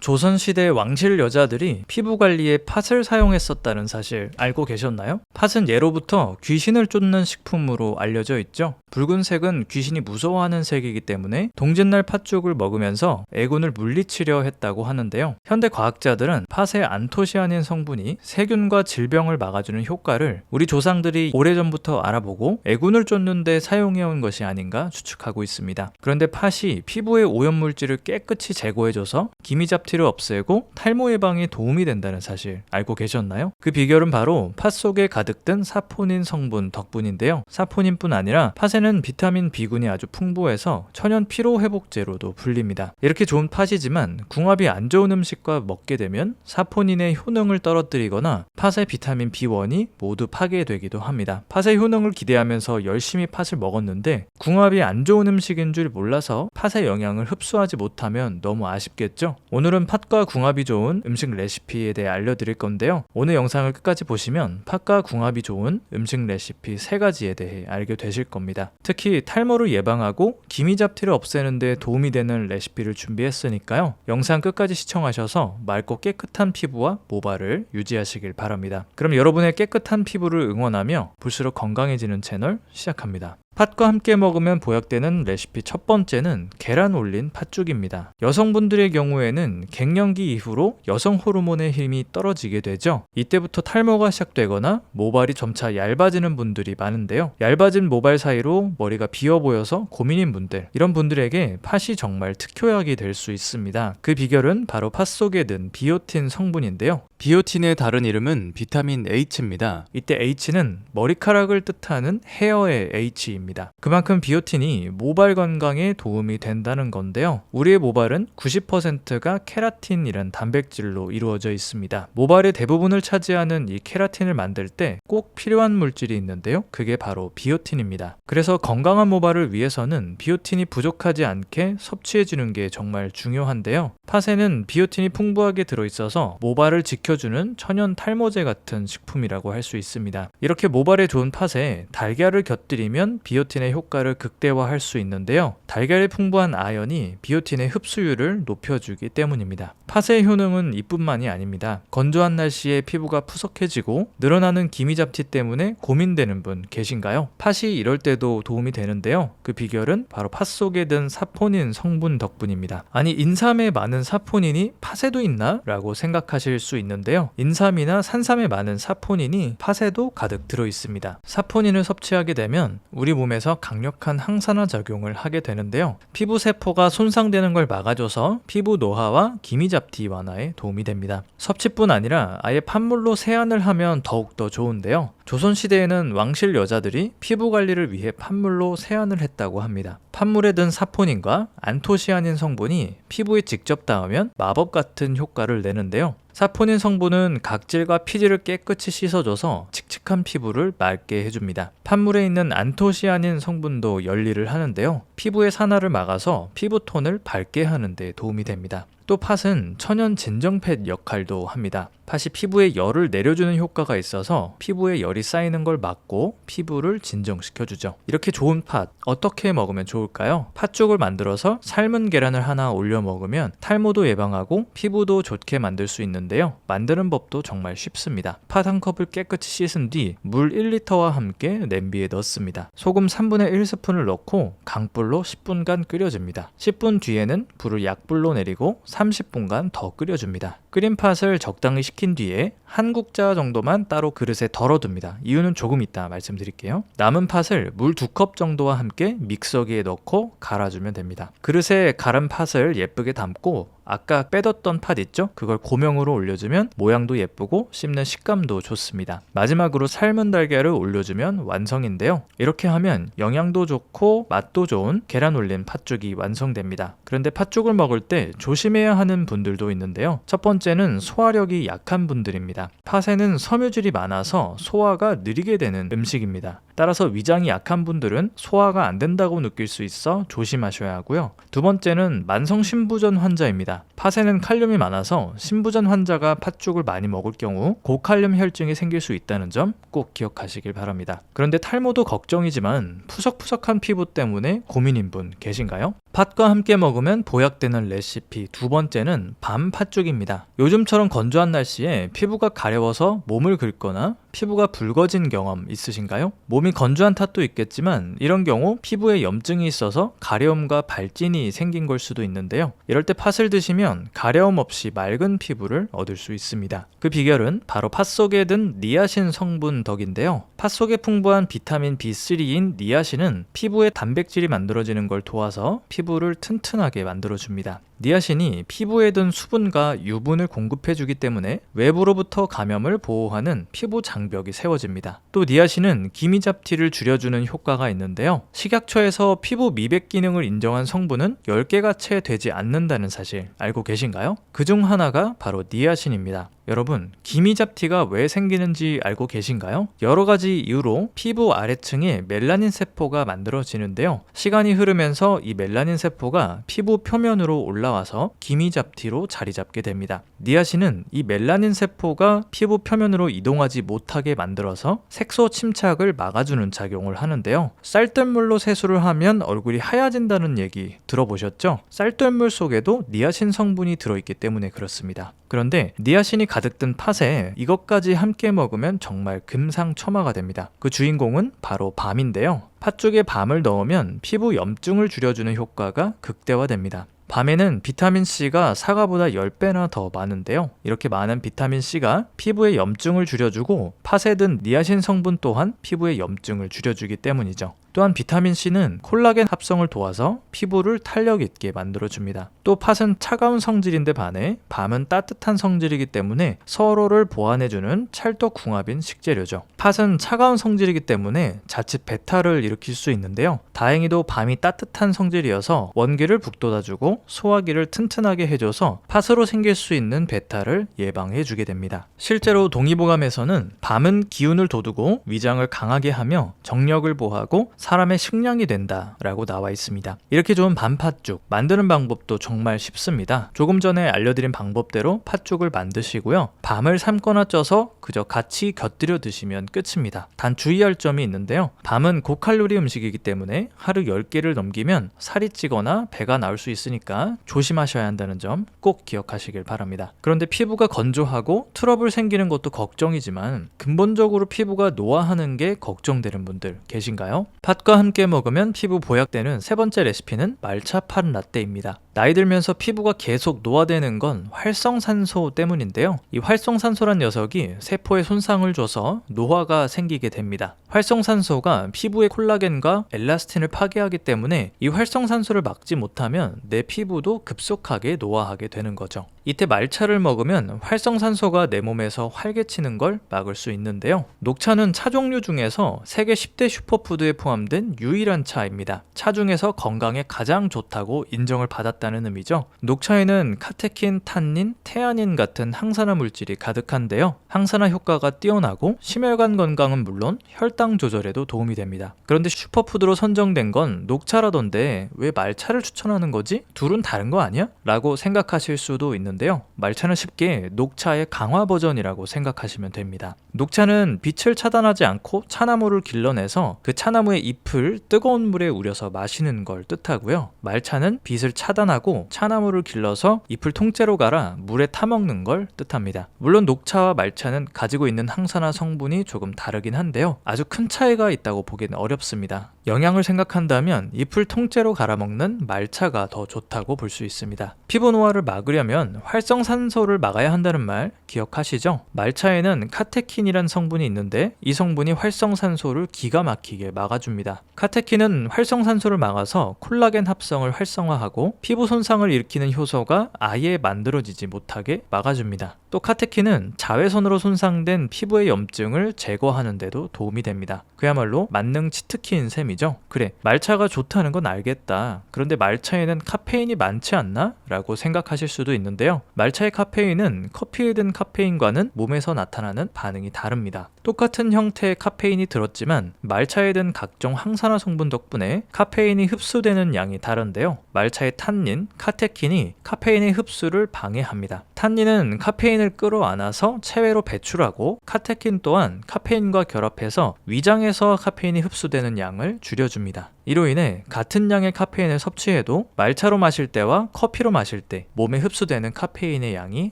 조선시대 왕실 여자들이 피부 관리에 팥을 사용했었다는 사실 알고 계셨나요? 팥은 예로부터 귀신을 쫓는 식품으로 알려져 있죠. 붉은색은 귀신이 무서워하는 색이기 때문에 동짓날 팥죽을 먹으면서 애군을 물리치려 했다고 하는데요. 현대 과학자들은 팥의 안토시아닌 성분이 세균과 질병을 막아주는 효과를 우리 조상들이 오래전부터 알아보고 애군을 쫓는 데 사용해온 것이 아닌가 추측하고 있습니다. 그런데 팥이 피부의 오염물질을 깨끗이 제거해줘서 기미잡티를 없애고 탈모 예방에 도움이 된다는 사실 알고 계셨나요? 그 비결은 바로 팥 속에 가득 든 사포닌 성분 덕분인데요. 사포닌뿐 아니라 팥에는 비타민 B군이 아주 풍부해서 천연 피로 회복제로도 불립니다. 이렇게 좋은 팥이지만 궁합이 안 좋은 음식과 먹게 되면 사포닌의 효능을 떨어뜨리거나 팥의 비타민 B1이 모두 파괴되기도 합니다. 팥의 효능을 기대하면서 열심히 팥을 먹었는데 궁합이 안 좋은 음식인 줄 몰라서 팥의 영양을 흡수하지 못하면 너무 아쉽겠죠? 오늘은 팥과 궁합이 좋은 음식 레시피에 대해 알려드릴 건데요. 오늘 영상을 끝까지 보시면 팥과 궁합이 좋은 음식 레시피 3가지에 대해 알게 되실 겁니다. 특히 탈모를 예방하고 기미잡티를 없애는 데 도움이 되는 레시피를 준비했으니까요. 영상 끝까지 시청하셔서 맑고 깨끗한 피부와 모발을 유지하시길 바랍니다. 그럼 여러분의 깨끗한 피부를 응원하며 볼수록 건강해지는 채널 시작합니다. 팥과 함께 먹으면 보약되는 레시피 첫 번째는 계란 올린 팥죽입니다. 여성분들의 경우에는 갱년기 이후로 여성 호르몬의 힘이 떨어지게 되죠. 이때부터 탈모가 시작되거나 모발이 점차 얇아지는 분들이 많은데요. 얇아진 모발 사이로 머리가 비어 보여서 고민인 분들, 이런 분들에게 팥이 정말 특효약이 될 수 있습니다. 그 비결은 바로 팥 속에 든 비오틴 성분인데요. 비오틴의 다른 이름은 비타민 H입니다. 이때 H는 머리카락을 뜻하는 헤어의 H입니다. 그만큼 비오틴이 모발 건강에 도움이 된다는 건데요. 우리의 모발은 90%가 케라틴이란 단백질로 이루어져 있습니다. 모발의 대부분을 차지하는 이 케라틴을 만들 때 꼭 필요한 물질이 있는데요. 그게 바로 비오틴입니다. 그래서 건강한 모발을 위해서는 비오틴이 부족하지 않게 섭취해주는 게 정말 중요한데요. 팥에는 비오틴이 풍부하게 들어있어서 모발을 지켜주는 천연 탈모제 같은 식품이라고 할 수 있습니다. 이렇게 모발에 좋은 팥에 달걀을 곁들이면 비오틴의 효과를 극대화할 수 있는데요. 달걀에 풍부한 아연이 비오틴의 흡수율을 높여주기 때문입니다. 팥의 효능은 이뿐만이 아닙니다. 건조한 날씨에 피부가 푸석해지고 늘어나는 기미잡티 때문에 고민되는 분 계신가요? 팥이 이럴 때도 도움이 되는데요. 그 비결은 바로 팥 속에 든 사포닌 성분 덕분입니다. 아니, 인삼에 많은 사포닌이 팥에도 있나? 라고 생각하실 수 있는데요. 인삼이나 산삼에 많은 사포닌이 팥에도 가득 들어있습니다. 사포닌을 섭취하게 되면 우리 몸에서 강력한 항산화 작용을 하게 되는데요. 피부 세포가 손상되는 걸 막아줘서 피부 노화와 기미잡티 완화에 도움이 됩니다. 섭취뿐 아니라 아예 팥물로 세안을 하면 더욱더 좋은데요. 조선시대에는 왕실 여자들이 피부 관리를 위해 팥물로 세안을 했다고 합니다. 팥물에 든 사포닌과 안토시아닌 성분이 피부에 직접 닿으면 마법 같은 효과를 내는데요. 사포닌 성분은 각질과 피지를 깨끗이 씻어줘서 칙칙한 피부를 맑게 해줍니다. 팥물에 있는 안토시아닌 성분도 열일을 하는데요. 피부의 산화를 막아서 피부톤을 밝게 하는 데 도움이 됩니다. 또 팥은 천연 진정팩 역할도 합니다. 팥이 피부에 열을 내려주는 효과가 있어서 피부에 열이 쌓이는 걸 막고 피부를 진정시켜주죠. 이렇게 좋은 팥, 어떻게 먹으면 좋을까요? 팥죽을 만들어서 삶은 계란을 하나 올려 먹으면 탈모도 예방하고 피부도 좋게 만들 수 있는데요. 만드는 법도 정말 쉽습니다. 팥 한 컵을 깨끗이 씻은 뒤 물 1리터와 함께 냄비에 넣습니다. 소금 3분의 1스푼을 넣고 강불로 10분간 끓여줍니다. 10분 뒤에는 불을 약불로 내리고 30분간 더 끓여줍니다. 끓인 팥을 적당히 식힌 뒤에 한 국자 정도만 따로 그릇에 덜어둡니다. 이유는 조금 이따 말씀드릴게요. 남은 팥을 물 2컵 정도와 함께 믹서기에 넣고 갈아주면 됩니다. 그릇에 갈은 팥을 예쁘게 담고 아까 빼뒀던 팥 있죠? 그걸 고명으로 올려주면 모양도 예쁘고 씹는 식감도 좋습니다. 마지막으로 삶은 달걀을 올려주면 완성인데요. 이렇게 하면 영양도 좋고 맛도 좋은 계란 올린 팥죽이 완성됩니다. 그런데 팥죽을 먹을 때 조심해야 하는 분들도 있는데요. 첫 번째는 소화력이 약한 분들입니다. 팥에는 섬유질이 많아서 소화가 느리게 되는 음식입니다. 따라서 위장이 약한 분들은 소화가 안 된다고 느낄 수 있어 조심하셔야 하고요. 두 번째는 만성신부전 환자입니다. 있습니다. 팥에는 칼륨이 많아서 신부전 환자가 팥죽을 많이 먹을 경우 고칼륨 혈증이 생길 수 있다는 점 꼭 기억하시길 바랍니다. 그런데 탈모도 걱정이지만 푸석푸석한 피부 때문에 고민인 분 계신가요? 팥과 함께 먹으면 보약되는 레시피 두 번째는 밤 팥죽입니다. 요즘처럼 건조한 날씨에 피부가 가려워서 몸을 긁거나 피부가 붉어진 경험 있으신가요? 몸이 건조한 탓도 있겠지만 이런 경우 피부에 염증이 있어서 가려움과 발진이 생긴 걸 수도 있는데요. 이럴 때 팥을 드시면 가려움 없이 맑은 피부를 얻을 수 있습니다. 그 비결은 바로 팥 속에 든 니아신 성분 덕인데요. 팥 속에 풍부한 비타민 B3인 니아신은 피부에 단백질이 만들어지는 걸 도와서 피부를 튼튼하게 만들어줍니다. 니아신이 피부에 든 수분과 유분을 공급해주기 때문에 외부로부터 감염을 보호하는 피부 장벽이 세워집니다. 또 니아신은 기미잡티를 줄여주는 효과가 있는데요. 식약처에서 피부 미백 기능을 인정한 성분은 10개가 채 되지 않는다는 사실 알고 계신가요? 그중 하나가 바로 니아신입니다. 여러분, 기미잡티가 왜 생기는지 알고 계신가요? 여러 가지 이유로 피부 아래층에 멜라닌 세포가 만들어지는데요. 시간이 흐르면서 이 멜라닌 세포가 피부 표면으로 올라와서 기미잡티로 자리 잡게 됩니다. 니아신은 이 멜라닌 세포가 피부 표면으로 이동하지 못하게 만들어서 색소 침착을 막아주는 작용을 하는데요. 쌀뜨물로 세수를 하면 얼굴이 하얘진다는 얘기 들어보셨죠? 쌀뜨물 속에도 니아신 성분이 들어있기 때문에 그렇습니다. 그런데 니아신이 가득 든 팥에 이것까지 함께 먹으면 정말 금상첨화가 됩니다. 그 주인공은 바로 밤인데요. 팥죽에 밤을 넣으면 피부 염증을 줄여주는 효과가 극대화됩니다. 밤에는 비타민C가 사과보다 10배나 더 많은데요. 이렇게 많은 비타민C가 피부의 염증을 줄여주고 팥에 든 니아신 성분 또한 피부의 염증을 줄여주기 때문이죠. 또한 비타민C는 콜라겐 합성을 도와서 피부를 탄력 있게 만들어줍니다. 또 팥은 차가운 성질인데 반해 밤은 따뜻한 성질이기 때문에 서로를 보완해주는 찰떡궁합인 식재료죠. 팥은 차가운 성질이기 때문에 자칫 배탈을 일으킬 수 있는데요. 다행히도 밤이 따뜻한 성질이어서 원기를 북돋아주고 소화기를 튼튼하게 해줘서 팥으로 생길 수 있는 배탈을 예방해주게 됩니다. 실제로 동의보감에서는 밤은 기운을 돋우고 위장을 강하게 하며 정력을 보하고 사람의 식량이 된다라고 나와 있습니다. 이렇게 좋은 밤팥죽 만드는 방법도 정말 쉽습니다. 조금 전에 알려드린 방법대로 팥죽을 만드시고요. 밤을 삶거나 쪄서 그저 같이 곁들여 드시면 끝입니다. 단 주의할 점이 있는데요. 밤은 고칼로리 음식이기 때문에 하루 10개를 넘기면 살이 찌거나 배가 나올 수 있으니까 조심하셔야 한다는 점 꼭 기억하시길 바랍니다. 그런데 피부가 건조하고 트러블 생기는 것도 걱정이지만 근본적으로 피부가 노화하는 게 걱정되는 분들 계신가요? 팥과 함께 먹으면 피부 보약되는 세 번째 레시피는 말차 팥 라떼입니다. 나이 들면서 피부가 계속 노화되는 건 활성산소 때문인데요. 이 활성산소란 녀석이 세포에 손상을 줘서 노화가 생기게 됩니다. 활성산소가 피부의 콜라겐과 엘라스틴을 파괴하기 때문에 이 활성산소를 막지 못하면 내 피부도 급속하게 노화하게 되는 거죠. 이때 말차를 먹으면 활성산소가 내 몸에서 활개치는 걸 막을 수 있는데요. 녹차는 차 종류 중에서 세계 10대 슈퍼푸드에 포함된 유일한 차입니다. 차 중에서 건강에 가장 좋다고 인정을 받았다는 의미죠. 녹차에는 카테킨, 탄닌, 테아닌 같은 항산화 물질이 가득한데요. 항산화 효과가 뛰어나고 심혈관 건강은 물론 혈당 조절에도 도움이 됩니다. 그런데 슈퍼푸드로 선정된 건 녹차라던데 왜 말차를 추천하는 거지? 둘은 다른 거 아니야? 라고 생각하실 수도 있는데요. 말차는 쉽게 녹차의 강화 버전이라고 생각하시면 됩니다. 녹차는 빛을 차단하지 않고 차나무를 길러내서 그 차나무의 잎을 뜨거운 물에 우려서 마시는 걸 뜻하고요. 말차는 빛을 차단하고 차나무를 길러서 잎을 통째로 갈아 물에 타먹는 걸 뜻합니다. 물론 녹차와 말차는 가지고 있는 항산화 성분이 조금 다르긴 한데요. 아주 큰 차이가 있다고 보기는 어렵습니다. 영양을 생각한다면 잎을 통째로 갈아먹는 말차가 더 좋다고 볼 수 있습니다. 피부 노화를 막으려면 활성산소를 막아야 한다는 말 기억하시죠? 말차에는 카테킨이란 성분이 있는데 이 성분이 활성산소를 기가 막히게 막아줍니다. 카테킨은 활성산소를 막아서 콜라겐 합성을 활성화하고 피부 손상을 일으키는 효소가 아예 만들어지지 못하게 막아줍니다. 또 카테킨은 자외선으로 손상된 피부의 염증을 제거하는 데도 도움이 됩니다. 그야말로 만능 치트키인 셈이죠. 그래, 말차가 좋다는 건 알겠다. 그런데 말차에는 카페인이 많지 않나? 라고 생각하실 수도 있는데요. 말차의 카페인은 커피에 든 카페인과는 몸에서 나타나는 반응이 다릅니다. 똑같은 형태의 카페인이 들었지만 말차에 든 각종 항산화 성분 덕분에 카페인이 흡수되는 양이 다른데요. 말차의 탄닌, 카테킨이 카페인의 흡수를 방해합니다. 탄닌은 카페인을 끌어안아서 체외로 배출하고, 카테킨 또한 카페인과 결합해서 위장에서 카페인이 흡수되는 양을 줄여줍니다. 이로 인해 같은 양의 카페인을 섭취해도 말차로 마실 때와 커피로 마실 때 몸에 흡수되는 카페인의 양이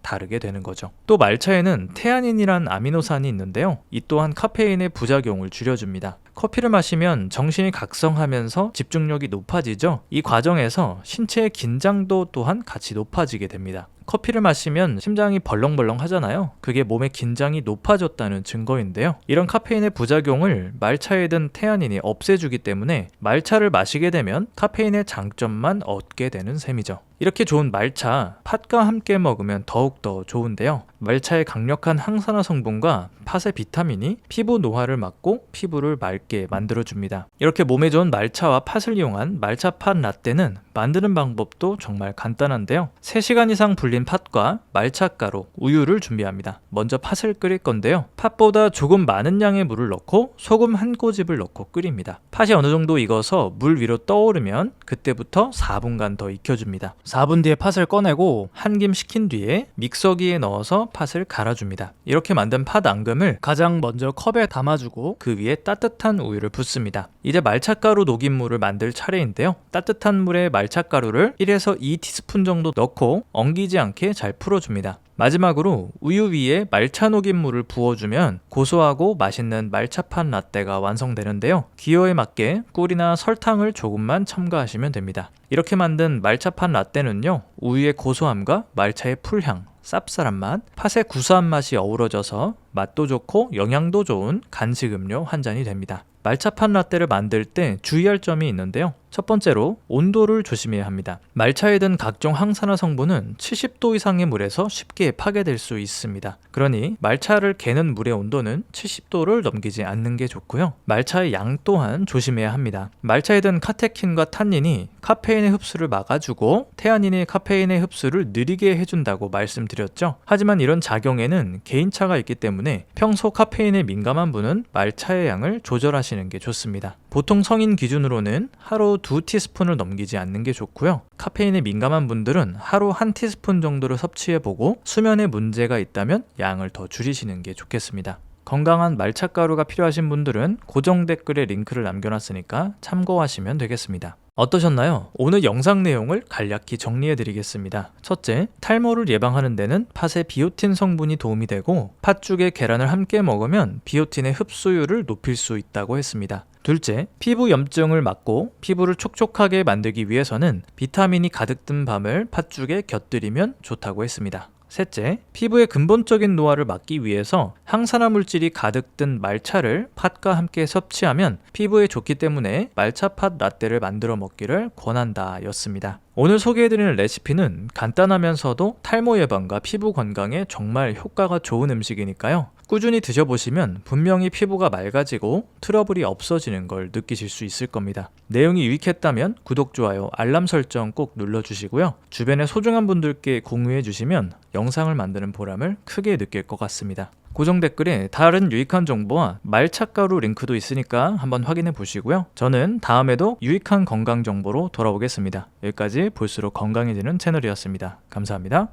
다르게 되는 거죠. 또 말차에는 테아닌이란 아미노산이 있는데요. 이 또한 카페인의 부작용을 줄여줍니다. 커피를 마시면 정신이 각성하면서 집중력이 높아지죠. 이 과정에서 신체의 긴장도 또한 같이 높아지게 됩니다. 커피를 마시면 심장이 벌렁벌렁 하잖아요. 그게 몸의 긴장이 높아졌다는 증거인데요. 이런 카페인의 부작용을 말차에 든 테아닌이 없애주기 때문에 말차를 마시게 되면 카페인의 장점만 얻게 되는 셈이죠. 이렇게 좋은 말차, 팥과 함께 먹으면 더욱더 좋은데요. 말차의 강력한 항산화 성분과 팥의 비타민이 피부 노화를 막고 피부를 맑게 만들어줍니다. 이렇게 몸에 좋은 말차와 팥을 이용한 말차팥 라떼는 만드는 방법도 정말 간단한데요. 3시간 이상 불린 팥과 말차가루, 우유를 준비합니다. 먼저 팥을 끓일 건데요. 팥보다 조금 많은 양의 물을 넣고 소금 한 꼬집을 넣고 끓입니다. 팥이 어느 정도 익어서 물 위로 떠오르면 그때부터 4분간 더 익혀줍니다. 4분 뒤에 팥을 꺼내고 한 김 식힌 뒤에 믹서기에 넣어서 팥을 갈아줍니다. 이렇게 만든 팥 앙금을 가장 먼저 컵에 담아주고 그 위에 따뜻한 우유를 붓습니다. 이제 말차가루 녹인 물을 만들 차례인데요. 따뜻한 물에 말차가루를 1에서 2티스푼 정도 넣고 엉기지 않게 잘 풀어줍니다. 마지막으로 우유 위에 말차 녹인 물을 부어주면 고소하고 맛있는 말차팥 라떼가 완성되는데요. 기호에 맞게 꿀이나 설탕을 조금만 첨가하시면 됩니다. 이렇게 만든 말차팥 라떼는요, 우유의 고소함과 말차의 풀향, 쌉쌀한 맛, 팥의 구수한 맛이 어우러져서 맛도 좋고 영양도 좋은 간식 음료 한 잔이 됩니다. 말차팥 라떼를 만들 때 주의할 점이 있는데요. 첫 번째로 온도를 조심해야 합니다. 말차에 든 각종 항산화 성분은 70도 이상의 물에서 쉽게 파괴될 수 있습니다. 그러니 말차를 개는 물의 온도는 70도를 넘기지 않는 게 좋고요. 말차의 양 또한 조심해야 합니다. 말차에 든 카테킨과 탄닌이 카페인의 흡수를 막아주고 테아닌이 카페인의 흡수를 느리게 해준다고 말씀드렸죠. 하지만 이런 작용에는 개인차가 있기 때문에 평소 카페인에 민감한 분은 말차의 양을 조절하시는 게 좋습니다. 보통 성인 기준으로는 하루 2티스푼을 넘기지 않는 게 좋고요. 카페인에 민감한 분들은 하루 1티스푼 정도를 섭취해보고 수면에 문제가 있다면 양을 더 줄이시는 게 좋겠습니다. 건강한 말차가루가 필요하신 분들은 고정 댓글에 링크를 남겨놨으니까 참고하시면 되겠습니다. 어떠셨나요? 오늘 영상 내용을 간략히 정리해드리겠습니다. 첫째, 탈모를 예방하는 데는 팥의 비오틴 성분이 도움이 되고 팥죽에 계란을 함께 먹으면 비오틴의 흡수율을 높일 수 있다고 했습니다. 둘째, 피부 염증을 막고 피부를 촉촉하게 만들기 위해서는 비타민이 가득 든 밤을 팥죽에 곁들이면 좋다고 했습니다. 셋째, 피부의 근본적인 노화를 막기 위해서 항산화 물질이 가득 든 말차를 팥과 함께 섭취하면 피부에 좋기 때문에 말차팥 라떼를 만들어 먹기를 권한다 였습니다. 오늘 소개해드리는 레시피는 간단하면서도 탈모 예방과 피부 건강에 정말 효과가 좋은 음식이니까요. 꾸준히 드셔보시면 분명히 피부가 맑아지고 트러블이 없어지는 걸 느끼실 수 있을 겁니다. 내용이 유익했다면 구독, 좋아요, 알람 설정 꼭 눌러주시고요. 주변에 소중한 분들께 공유해주시면 영상을 만드는 보람을 크게 느낄 것 같습니다. 고정 댓글에 다른 유익한 정보와 말차가루 링크도 있으니까 한번 확인해 보시고요. 저는 다음에도 유익한 건강 정보로 돌아오겠습니다. 여기까지 볼수록 건강해지는 채널이었습니다. 감사합니다.